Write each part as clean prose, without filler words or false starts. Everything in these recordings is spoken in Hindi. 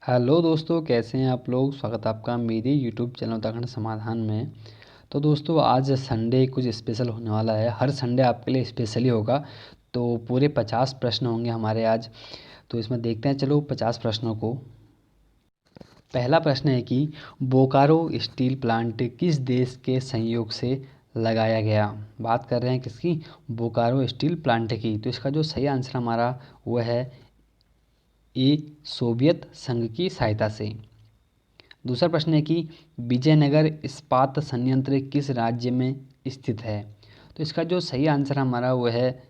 हेलो दोस्तों, कैसे हैं आप लोग। स्वागत है आपका मेरे यूट्यूब चैनल उत्तराखंड समाधान में। तो दोस्तों, आज संडे कुछ स्पेशल होने वाला है। हर संडे आपके लिए स्पेशल ही होगा। तो पूरे 50 प्रश्न होंगे हमारे आज। तो इसमें देखते हैं, चलो 50 प्रश्नों को। पहला प्रश्न है कि बोकारो स्टील प्लांट किस देश के संयोग से लगाया गया। बात कर रहे हैं किसकी, बोकारो स्टील प्लांट की। तो इसका जो सही आंसर हमारा वो है ए, सोवियत संघ की सहायता से। दूसरा प्रश्न है कि विजयनगर इस्पात संयंत्र किस राज्य में स्थित है। तो इसका जो सही आंसर हमारा वो है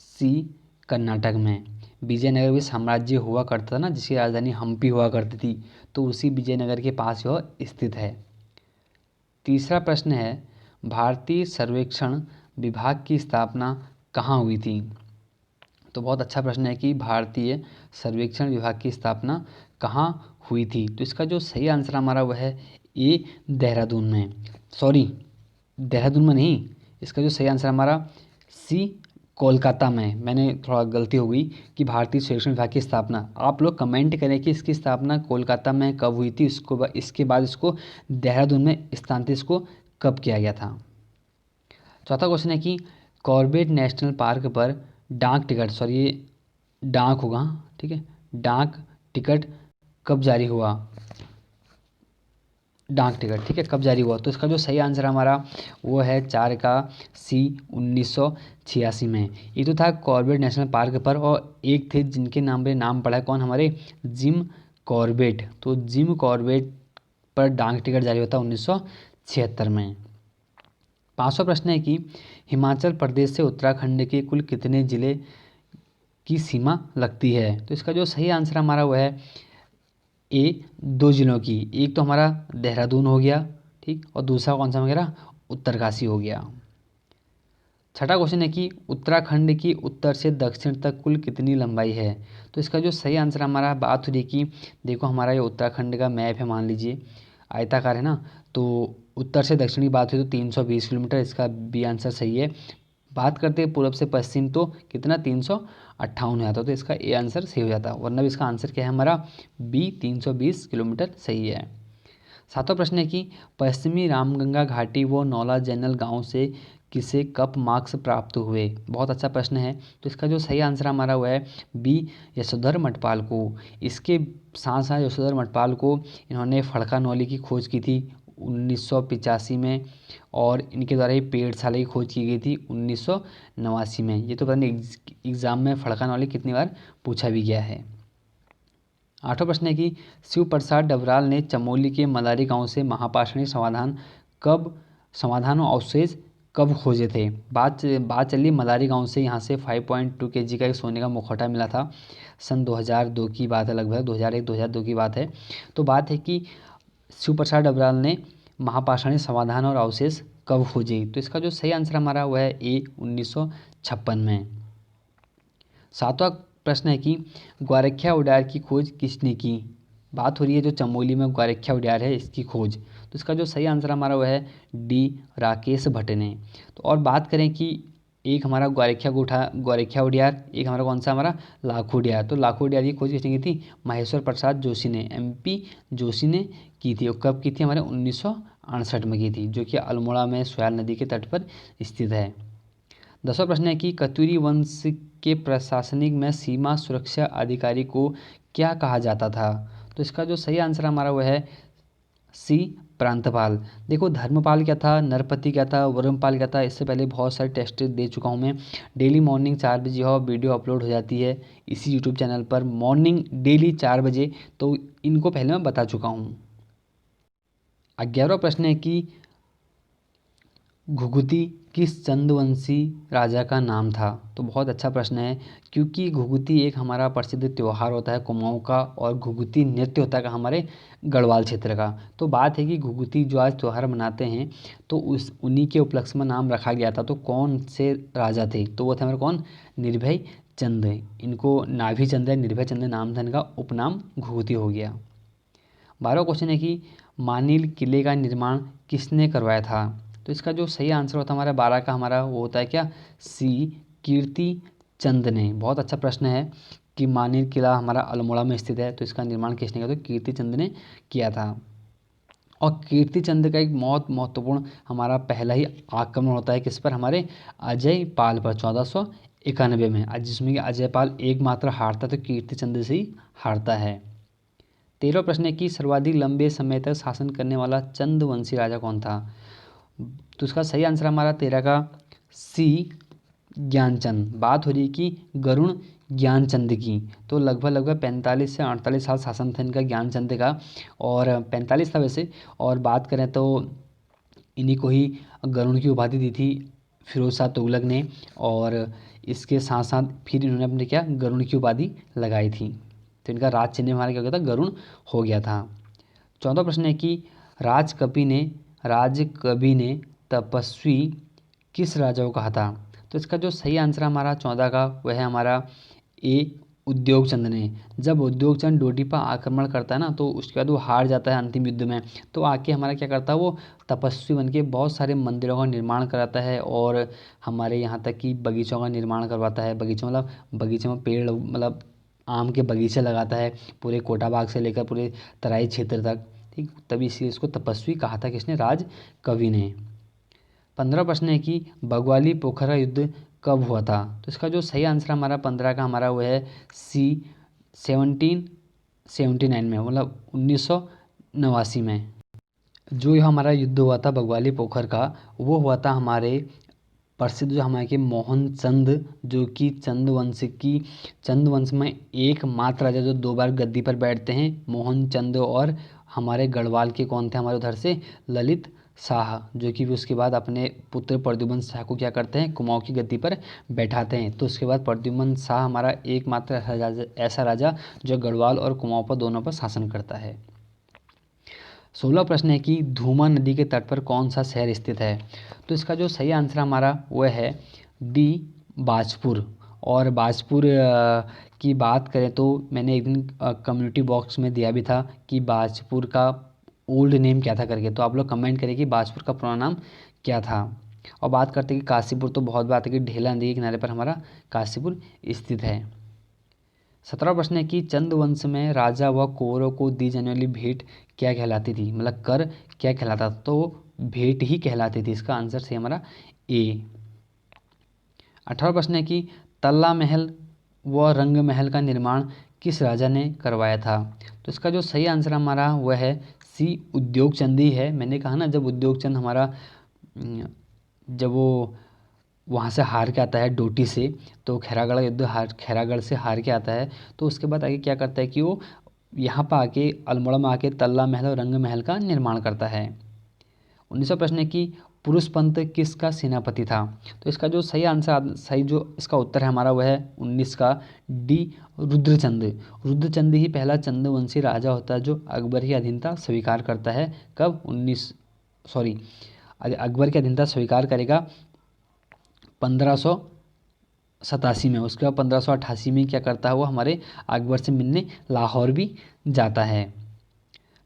सी, कर्नाटक में। विजयनगर भी साम्राज्य हुआ करता था ना, जिसकी राजधानी हम्पी हुआ करती थी। तो उसी विजयनगर के पास यह स्थित है। तीसरा प्रश्न है, भारतीय सर्वेक्षण विभाग की स्थापना कहाँ हुई थी। तो बहुत अच्छा प्रश्न है कि भारतीय सर्वेक्षण विभाग की स्थापना कहाँ हुई थी। तो इसका जो सही आंसर हमारा वह है ए, देहरादून में। सॉरी, देहरादून में नहीं, इसका जो सही आंसर हमारा सी, कोलकाता में। मैंने थोड़ा गलती हो गई कि भारतीय सर्वेक्षण विभाग की स्थापना। आप लोग कमेंट करें कि इसकी स्थापना कोलकाता में कब हुई थी, इसके बाद इसको देहरादून में स्थानांतरित इसको कब किया गया था। चौथा क्वेश्चन है कि कॉर्बेट नेशनल पार्क पर डाक टिकट, सॉरी ये डाक होगा, ठीक है, डाक टिकट कब जारी हुआ। डाक टिकट, ठीक है, कब जारी हुआ। तो इसका जो सही आंसर हमारा वो है 4 का सी, 1986 में। ये तो था कॉर्बेट नेशनल पार्क पर। और एक थे जिनके नाम पे नाम पड़ा है, कौन, हमारे जिम कॉर्बेट। तो जिम कॉर्बेट पर डाक टिकट जारी होता 1976 में। पांचवा प्रश्न है कि हिमाचल प्रदेश से उत्तराखंड के कुल कितने जिले की सीमा लगती है। तो इसका जो सही आंसर हमारा वो है ए, 2 जिलों की। एक तो हमारा देहरादून हो गया, ठीक, और दूसरा कौन सा वगैरह, उत्तरकाशी हो गया। छठा क्वेश्चन है कि उत्तराखंड की उत्तर से दक्षिण तक कुल कितनी लंबाई है। तो इसका जो सही आंसर हमारा बात हो रही कि देखो, हमारा ये उत्तराखंड का मैप है, मान लीजिए आयताकार है ना। तो उत्तर से दक्षिण की बात हुई तो 320 किलोमीटर, इसका बी आंसर सही है। बात करते हैं पूर्व से पश्चिम तो कितना, 358 हो जाता। तो इसका ए आंसर सही हो जाता, वरना इसका आंसर क्या है हमारा बी, 320 किलोमीटर सही है। सातवां प्रश्न है कि पश्चिमी रामगंगा घाटी व नौला जैनल गांव से किसे कप मार्क्स प्राप्त हुए। बहुत अच्छा प्रश्न है। तो इसका जो सही आंसर हमारा हुआ है बी, यशोधर मठपाल को। इसके साथ साथ यशोधर मठपाल को इन्होंने फड़का नौली की खोज की थी 1985 में। और इनके द्वारा ही पेड़शाला की खोज की गई थी 1989 में। ये तो पता नहीं एग्जाम में फड़का नौली कितनी बार पूछा भी गया है। आठवां प्रश्न है कि शिव प्रसाद डबराल ने चमोली के मलारी गांव से महापाषाणी समाधान और अवशेष कब खोजे थे। बात चली मलारी गांव से। यहाँ से 5.2 kg का एक सोने का मुखौटा मिला था। सन 2002 की बात है, लगभग 2001-2002 की बात है। तो बात है कि शिव प्रसाद डबराल ने महापाषाणी समाधान और अवशेष कब खोजे। तो इसका जो सही आंसर हमारा हुआ है ए, 1956 में। सातवां प्रश्न है कि ग्वारखिया उड्यार की खोज किसने की। बात हो रही है जो चमोली में ग्वारखिया उड्यार है, इसकी खोज। तो इसका जो सही आंसर हमारा वह है डी, राकेश भट्ट ने। तो और बात करें कि एक हमारा ग्वारखिया उड्यार, एक हमारा कौन सा, हमारा लाखो उड्यार। तो लाखो उड्यार की खोज किसने की थी, महेश्वर प्रसाद जोशी ने, MP जोशी ने की थी। और कब की थी, हमारे 1968 में की थी, जो कि अल्मोड़ा में सयाल नदी के तट पर स्थित है। 10वां प्रश्न है कि कत्यूरी वंश के प्रशासनिक में सीमा सुरक्षा अधिकारी को क्या कहा जाता था। तो इसका जो सही आंसर हमारा वो है सी, प्रांतपाल। देखो, धर्मपाल क्या था, नरपति क्या था, वरुणपाल क्या था, इससे पहले बहुत सारे टेस्ट दे चुका हूँ मैं। डेली मॉर्निंग 4 बजे हो वीडियो अपलोड हो जाती है इसी यूट्यूब चैनल पर, मॉर्निंग डेली 4 बजे। तो इनको पहले मैं बता चुका हूँ। 11वां प्रश्न है कि घुघुती किस चंदवंशी राजा का नाम था। तो बहुत अच्छा प्रश्न है, क्योंकि घुघुती एक हमारा प्रसिद्ध त्यौहार होता है कुमाऊं का, और घुघुती नृत्य होता है हमारे गढ़वाल क्षेत्र का। तो बात है कि घुघुती जो आज त्यौहार मनाते हैं, तो उन्हीं के उपलक्ष्य में नाम रखा गया था। तो कौन से राजा थे, तो वो थे हमारे कौन, निर्भय चंद। इनको नाभि चंद है, निर्भय चंद नाम था इनका, उपनाम घुघुती हो गया। 12वां क्वेश्चन है कि मानिल किले का निर्माण किसने करवाया था। तो इसका जो सही आंसर होता है हमारा 12 का, हमारा वो होता है क्या, सी, कीर्ति चंद ने। बहुत अच्छा प्रश्न है कि मानेर किला हमारा अल्मोड़ा में स्थित है, तो इसका निर्माण किसने किया? तो कीर्तिचंद ने किया था। और कीर्तिचंद का एक बहुत महत्वपूर्ण हमारा पहला ही आक्रमण होता है किस पर? हमारे अजय पाल पर 1491 में, जिसमें कि अजय पाल एकमात्र हारता तो कीर्तिचंद से ही हारता है। 13वां प्रश्न है कि सर्वाधिक लंबे समय तक शासन करने वाला चंदवंशी राजा कौन था? तो इसका सही आंसर हमारा 13 का सी ज्ञानचंद। बात हो रही कि गरुण ज्ञानचंद की, तो लगभग 45 से 48 साल शासन था इनका ज्ञानचंद का, और 45 था वैसे। और बात करें तो इन्हीं को ही गरुण की उपाधि दी थी फिरोज शाह तुगलक ने, और इसके साथ साथ फिर इन्होंने अपने क्या गरुण की उपाधि लगाई थी। तो इनका राज चिन्ह हमारा क्या हो गया था? गरुण हो गया था। 14वां प्रश्न है कि राजकवि ने तपस्वी किस राजा को कहा था? तो इसका जो सही आंसर हमारा 14 का वह है हमारा ए उद्योगचंद ने। जब उद्योगचंद डोडी पर आक्रमण करता है ना, तो उसके बाद वो हार जाता है अंतिम युद्ध में, तो आके हमारा क्या करता है? वो तपस्वी बन के बहुत सारे मंदिरों का निर्माण कराता है, और हमारे यहाँ तक कि बगीचों का निर्माण करवाता है। बगीचों मतलब बगीचे में पेड़ मतलब आम के बगीचे लगाता है, पूरे कोटा बाग से लेकर पूरे तराई क्षेत्र तक। ठीक, तभी इसलिए इसको तपस्वी कहा था किसने? राज कवि ने। 15 प्रश्न है कि बग्वाली पोखरा युद्ध कब हुआ था? तो इसका जो सही आंसर हमारा 15 का हमारा वो है सी 1779 में, मतलब 1989 में। जो यह हमारा युद्ध हुआ था बग्वाली पोखर का, वो हुआ था हमारे प्रसिद्ध जो हमारे के मोहन चंद, जो कि चंद वंश में एकमात्र राजा जो 2 बार गद्दी पर बैठते हैं, मोहन चंद। और हमारे गढ़वाल के कौन थे हमारे उधर से? ललित शाह, जो कि उसके बाद अपने पुत्र प्रद्युम्न शाह को क्या करते हैं? कुमाऊं की गद्दी पर बैठाते हैं। तो उसके बाद प्रद्युम्न शाह हमारा एकमात्र ऐसा राजा जो गढ़वाल और कुमाऊं पर दोनों पर शासन करता है। 16 प्रश्न है कि धूमा नदी के तट पर कौन सा शहर स्थित है? तो इसका जो सही आंसर हमारा वह है डी बाजपुर। और बाजपुर की बात करें तो मैंने एक दिन कम्युनिटी बॉक्स में दिया भी था कि बाजपुर का ओल्ड नेम क्या था करके, तो आप लोग कमेंट करें कि बाजपुर का पुराना नाम क्या था। और बात करते हैं कि काशीपुर, तो बहुत बात है कि ढेला नदी के किनारे पर हमारा काशीपुर स्थित है। 17वां प्रश्न है कि चंदवंश में राजा व कुंवरों को दी जाने वाली भेंट क्या कहलाती थी? मतलब कर क्या कहलाता? तो भेंट ही कहलाती थी। इसका आंसर सही हमारा ए। 18वां प्रश्न है कि तल्ला महल व रंग महल का निर्माण किस राजा ने करवाया था? तो इसका जो सही आंसर हमारा वह है सी उद्योगचंद ही है। मैंने कहा ना, जब उद्योगचंद हमारा जब वो वहाँ से हार के आता है डोटी से, तो खैरागढ़ का युद्ध खैरागढ़ से हार के आता है, तो उसके बाद आगे क्या करता है कि वो यहाँ पर आके अल्मोड़ा में आके तल्ला महल और रंग महल का निर्माण करता है। 19वां प्रश्न है कि पुरुषपंत किसका सेनापति था? तो इसका जो सही जो इसका उत्तर है हमारा वह है 19 का डी रुद्रचंद। रुद्रचंद ही पहला चंद्रवंशी राजा होता है जो अकबर की अधीनता स्वीकार करता है। कब? अकबर की अधीनता स्वीकार करेगा 1587 में। उसके बाद 1588 में क्या करता है? वो हमारे अकबर से मिलने लाहौर भी जाता है।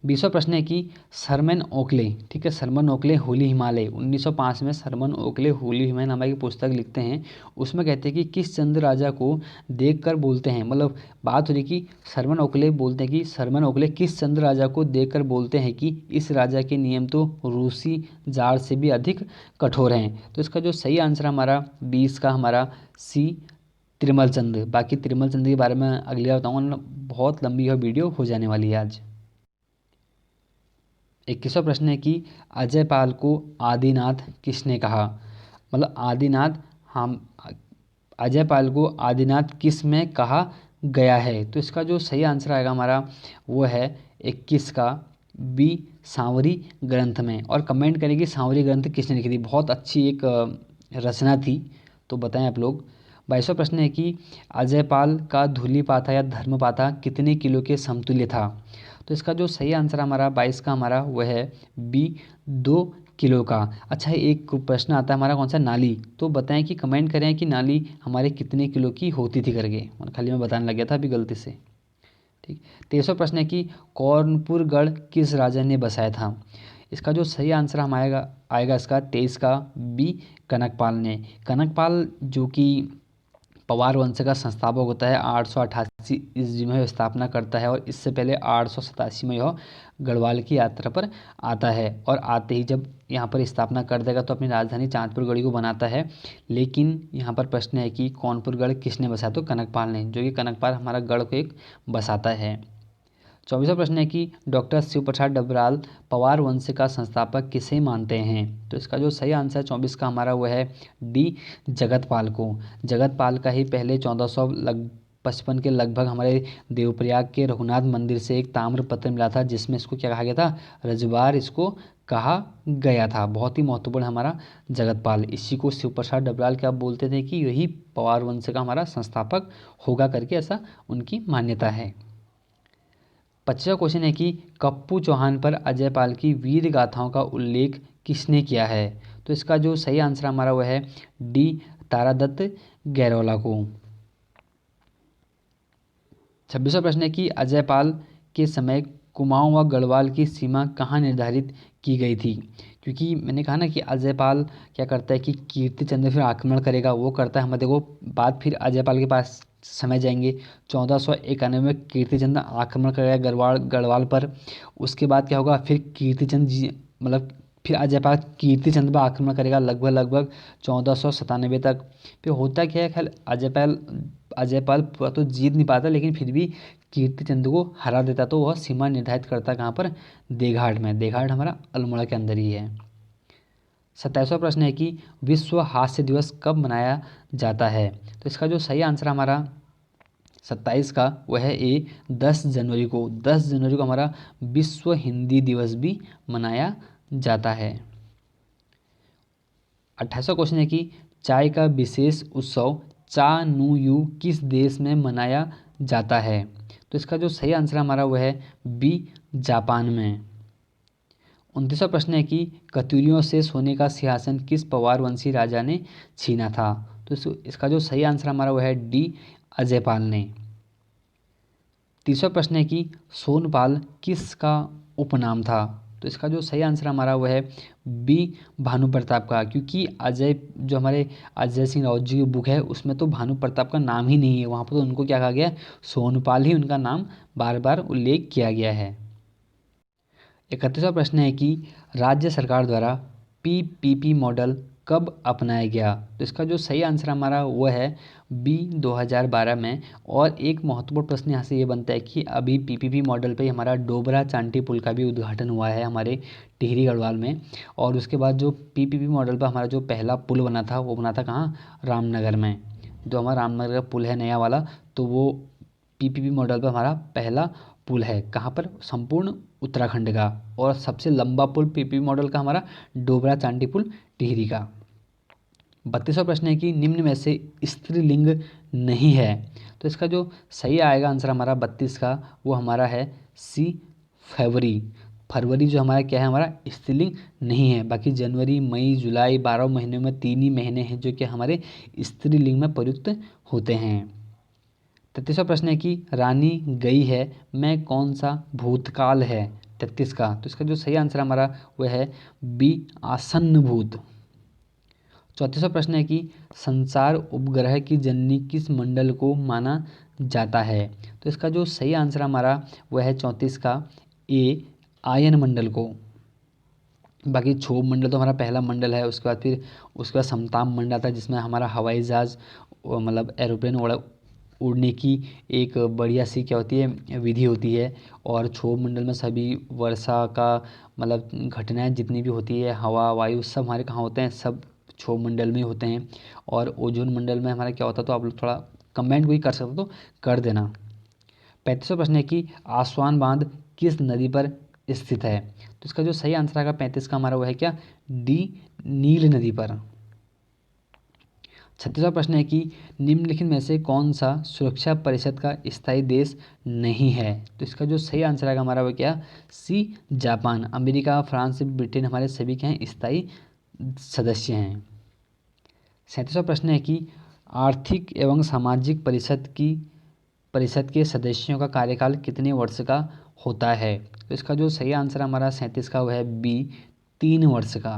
20वां प्रश्न है कि सरमन ओकले, ठीक है, सरमन ओकले होली हिमालय 1905 में सरमन ओकले होली हिमालय नाम की पुस्तक लिखते हैं। उसमें कहते हैं कि किस चंद राजा को देखकर बोलते हैं, मतलब बात हो रही कि सरमन ओकले बोलते हैं कि सरमन ओकले किस चंद राजा को देखकर बोलते हैं कि इस राजा के नियम तो रूसी जार से भी अधिक कठोर हैं। तो इसका जो सही आंसर हमारा 20 का हमारा सी तिरुमल चंद। बाकी तिरुमल चंद के बारे में अगली बार बताऊँगा, बहुत लंबी यह वीडियो हो जाने वाली है आज। 21वां प्रश्न है कि अजय पाल को आदिनाथ किसने कहा? मतलब आदिनाथ हम अजय पाल को आदिनाथ किस में कहा गया है? तो इसका जो सही आंसर आएगा हमारा वो है 21 का बी सांवरी ग्रंथ में। और कमेंट करें कि सांवरी ग्रंथ किसने लिखी थी? बहुत अच्छी एक रचना थी, तो बताएं आप लोग। 22वां प्रश्न है कि अजय पाल का धूलिपाता या धर्मपाता कितने किलो के समतुल्य था? तो इसका जो सही आंसर हमारा 22 का हमारा वह है बी 2 किलो का। अच्छा, एक प्रश्न आता है हमारा कौन सा? नाली। तो बताएं कि कमेंट करें कि नाली हमारे कितने किलो की होती थी करके, और खाली मैं बताने लग गया था अभी गलती से। ठीक। 23वां प्रश्न है कि कौनपुर गढ़ किस राजा ने बसाया था? इसका जो सही आंसर हम आएगा इसका 23 का बी कनकपाल ने। कनकपाल जो कि पवार वंश का संस्थापक होता है। 888 ईस्वी में स्थापना करता है और इससे पहले 887 में यह गढ़वाल की यात्रा पर आता है और आते ही जब यहाँ पर स्थापना कर देगा तो अपनी राजधानी चांदपुर गढ़ी को बनाता है। लेकिन यहाँ पर प्रश्न है कि कौनपुर गढ़ किसने बसाया, तो कनकपाल ने, जो कि कनकपाल हमारा गढ़ को एक बसाता है। 24वां प्रश्न है कि डॉक्टर शिव प्रसाद डबराल पवार वंश का संस्थापक किसे मानते हैं, तो इसका जो सही आंसर 24 का हमारा वो है डी, जगतपाल को। जगतपाल का ही पहले 1455 के लगभग हमारे देवप्रयाग के रघुनाथ मंदिर से एक ताम्र पत्र मिला था जिसमें इसको क्या कहा गया था, रजवार इसको कहा गया था। बहुत ही महत्वपूर्ण हमारा जगतपाल, इसी को शिव प्रसाद डबराल क्या बोलते थे कि यही पवार वंश का हमारा संस्थापक होगा करके ऐसा उनकी मान्यता है। 25वां क्वेश्चन है कि कप्पू चौहान पर अजयपाल की वीर गाथाओं का उल्लेख किसने किया है, तो इसका जो सही आंसर हमारा वह है डी, तारादत्त गैरोला को। 26वां प्रश्न है कि अजयपाल के समय कुमाऊं व गढ़वाल की सीमा कहाँ निर्धारित की गई थी, क्योंकि मैंने कहा ना कि अजयपाल क्या करता है कि कीर्तिचंद्र फिर आक्रमण करेगा, वो करता है हमें, देखो बात फिर अजयपाल के पास समय जाएंगे। 1491 में कीर्तिचंद आक्रमण करेगा गढ़वाल पर। उसके बाद क्या होगा, फिर कीर्तिचंद जी मतलब फिर अजयपाल कीर्तिचंद पर आक्रमण करेगा लगभग 1497 तक। फिर होता क्या है, ख्याल अजयपाल पूरा तो जीत नहीं पाता लेकिन फिर भी कीर्तिचंद को हरा देता, तो वह सीमा निर्धारित करता कहाँ पर, देघाट में। देघाट हमारा अल्मोड़ा के अंदर ही है। 27वां प्रश्न है कि विश्व हास्य दिवस कब मनाया जाता है, तो इसका जो सही आंसर हमारा 27 का वह है ए, 10 जनवरी को। 10 जनवरी को हमारा विश्व हिंदी दिवस भी मनाया जाता है। 28वां क्वेश्चन है कि चाय का विशेष उत्सव चा नू यू किस देश में मनाया जाता है, तो इसका जो सही आंसर हमारा वह है बी, जापान में। 29वां प्रश्न है कि कतूरियों से सोने का सिंहासन किस पवार वंशी राजा ने छीना था, तो इसका जो सही आंसर हमारा वह है डी, अजयपाल ने। 30वां प्रश्न है कि सोनपाल किसका उपनाम था, तो इसका जो सही आंसर हमारा वह है बी, भानु प्रताप का, क्योंकि अजय जो हमारे अजय सिंह राउत जी की बुक है उसमें तो भानु प्रताप का नाम ही नहीं है, वहाँ पर तो उनको क्या कहा गया है, सोनपाल ही उनका नाम बार बार उल्लेख किया गया है। 31वां प्रश्न है कि राज्य सरकार द्वारा पीपीपी मॉडल कब अपनाया गया, तो इसका जो सही आंसर हमारा वो है बी, 2012 में। और एक महत्वपूर्ण प्रश्न यहाँ से ये बनता है कि अभी पीपीपी मॉडल पे हमारा डोबरा चांटी पुल का भी उद्घाटन हुआ है हमारे टिहरी गढ़वाल में। और उसके बाद जो पीपीपी मॉडल पर हमारा जो पहला पुल बना था वो बना था कहाँ, रामनगर में। जो हमारा रामनगर का पुल है नया वाला, तो वो पीपीपी मॉडल पर हमारा पहला पुल है, कहाँ पर, संपूर्ण उत्तराखंड का। और सबसे लंबा पुल पीपीपी मॉडल का हमारा डोबरा चांटी पुल टिहरी का। 32वां प्रश्न है कि निम्न में से स्त्रीलिंग नहीं है, तो इसका जो सही आएगा आंसर हमारा 32 का वो हमारा है सी, फरवरी। फरवरी जो हमारा क्या है, हमारा स्त्रीलिंग नहीं है। बाकी जनवरी, मई, जुलाई 12 महीनों में 3 ही महीने हैं जो कि हमारे स्त्रीलिंग में प्रयुक्त होते हैं। 33वां प्रश्न है कि रानी गई है मैं कौन सा भूतकाल है, 33 का, तो इसका जो सही आंसर हमारा वह है बी, आसन्न भूत। 34वां प्रश्न है कि संसार उपग्रह की जननी किस मंडल को माना जाता है, तो इसका जो सही आंसर हमारा वह है 34 का ए, आयन मंडल को। बाकी क्षोभ मंडल तो हमारा पहला मंडल है। उसके बाद समताप मंडल आता है जिसमें हमारा हवाई जहाज मतलब एरोप्लेन उड़ने की एक बढ़िया सी क्या होती है, विधि होती है। और क्षोभ मंडल में सभी वर्षा का मतलब घटनाएं जितनी भी होती है, हवा वायु सब हमारे कहाँ होते हैं, सब क्षोभ मंडल में होते हैं। और ओजोन मंडल में हमारा क्या होता है, तो आप लोग थोड़ा कमेंट भी कर सकते हो तो कर देना। 35वां प्रश्न है कि आसवान बांध किस नदी पर स्थित है, तो इसका जो सही आंसर आएगा 35 का हमारा वो है क्या, डी, नील नदी पर। 36वां प्रश्न है कि निम्नलिखित में से कौन सा सुरक्षा परिषद का स्थायी देश नहीं है, तो इसका जो सही आंसर आएगा हमारा वो क्या, सी, जापान। अमेरिका, फ्रांस, ब्रिटेन हमारे सभी के हैं स्थायी सदस्य हैं। 37वां प्रश्न है कि आर्थिक एवं सामाजिक परिषद के सदस्यों का कार्यकाल कितने वर्ष का होता है, तो इसका जो सही आंसर हमारा 37 का वह है बी, 3 वर्ष का।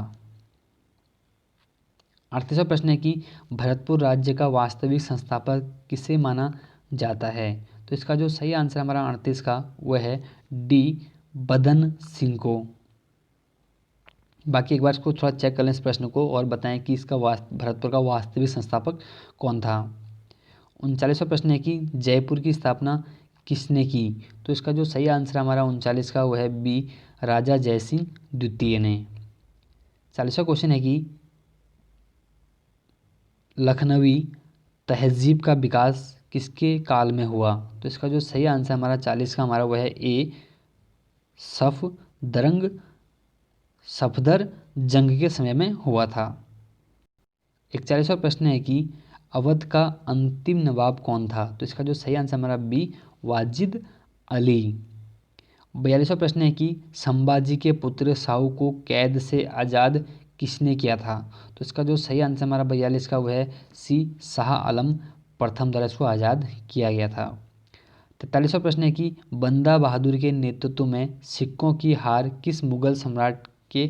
38वां प्रश्न है कि भरतपुर राज्य का वास्तविक संस्थापक किसे माना जाता है? तो इसका जो सही आंसर हमारा 38 का वह है डी बदन सिंह को। बाकी एक बार इसको थोड़ा चेक कर लें इस प्रश्न को और बताएं कि इसका भरतपुर का वास्तविक संस्थापक कौन था। 39वां प्रश्न है कि जयपुर की स्थापना किसने की? तो इसका जो सही आंसर हमारा 39 का वह है बी राजा जयसिंह द्वितीय ने। 40वां क्वेश्चन है कि लखनवी तहजीब का विकास किसके काल में हुआ? तो इसका जो सही आंसर हमारा 40 का हमारा वह है ए सफदर जंग के समय में हुआ था। 41वां प्रश्न है कि अवध का अंतिम नवाब कौन था? तो इसका जो सही आंसर हमारा बी वाजिद अली। 42वां प्रश्न है कि संभाजी के पुत्र साहू को कैद से आज़ाद किसने किया था? तो इसका जो सही आंसर हमारा 42 का वह है सी शाह आलम प्रथम द्वारा इसको आज़ाद किया गया था। 43वां प्रश्न है कि बंदा बहादुर के नेतृत्व में सिक्कों की हार किस मुगल सम्राट के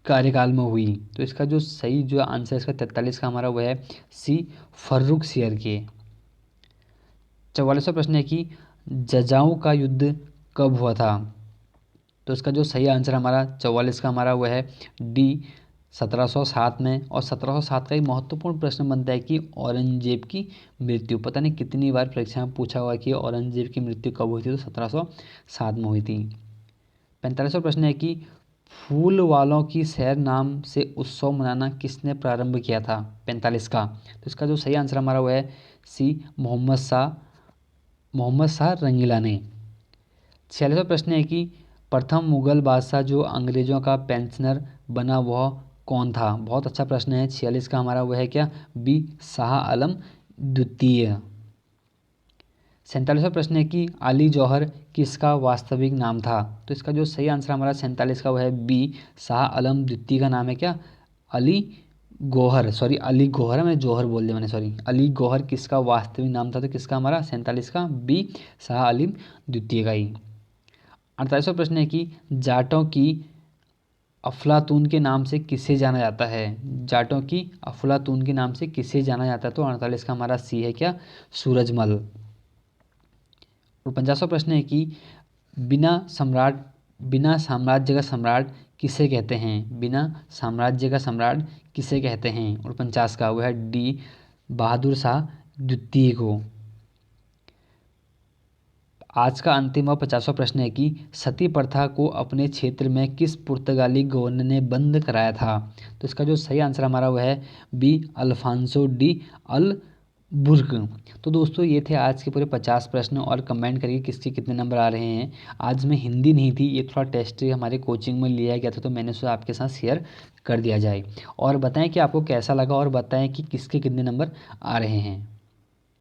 कार्यकाल में हुई? तो इसका जो सही जो आंसर इसका 43 का हमारा वह है सी फर्रुखसियर के। 44वां प्रश्न है कि जजाओं का युद्ध कब हुआ था? तो इसका जो सही आंसर हमारा 44 का हमारा वह है डी 1707 में। और 1707 का एक महत्वपूर्ण प्रश्न बनता है कि औरंगजेब की मृत्यु, पता नहीं कितनी बार परीक्षा में पूछा हुआ कि औरंगजेब की मृत्यु कब हुई थी? तो 1707 में हुई थी। 45वां प्रश्न है कि फूल वालों की सैर नाम से उत्सव मनाना किसने प्रारंभ किया था? 45 का। तो इसका जो सही आंसर हमारा वह है सी मोहम्मद शाह रंगीला ने। 46वां प्रश्न है कि प्रथम मुगल बादशाह जो अंग्रेजों का पेंशनर बना वह कौन था? बहुत अच्छा प्रश्न है। 46 का हमारा वह है क्या बी शाह आलम द्वितीय। 47वां प्रश्न है कि अली जौहर किसका वास्तविक नाम था? तो इसका जो सही आंसर हमारा 47 का वह है बी शाह आलम द्वितीय का नाम है क्या अली गौहर। अली गौहर है, मैंने जौहर बोल दिया मैंने, अली गौहर किसका वास्तविक नाम था? तो किसका हमारा 47 का बी शाह आलम द्वितीय का ही। 48वां प्रश्न है कि जाटों की अफलातून के नाम से किसे जाना जाता है? जाटों की अफलातून के नाम से किसे जाना जाता है? तो 48 का हमारा सी है क्या सूरजमल। और 50वां प्रश्न है कि बिना साम्राज्य का सम्राट किसे कहते हैं? बिना साम्राज्य का सम्राट किसे कहते हैं? और 50 का वह है डी बहादुर शाह द्वितीय को। आज का अंतिम और 50वां प्रश्न है कि सती प्रथा को अपने क्षेत्र में किस पुर्तगाली गवर्नर ने बंद कराया था? तो इसका जो सही आंसर हमारा वह है बी अल्फांसो डी अल बुर्क। तो दोस्तों ये थे आज के पूरे 50 प्रश्न और कमेंट करिए किसके कितने नंबर आ रहे हैं। आज में हिंदी नहीं थी, ये थोड़ा टेस्ट हमारे कोचिंग में लिया गया था तो मैंने उसे आपके साथ शेयर कर दिया जाए। और बताएं कि आपको कैसा लगा और बताएं कि किसके कितने नंबर आ रहे हैं।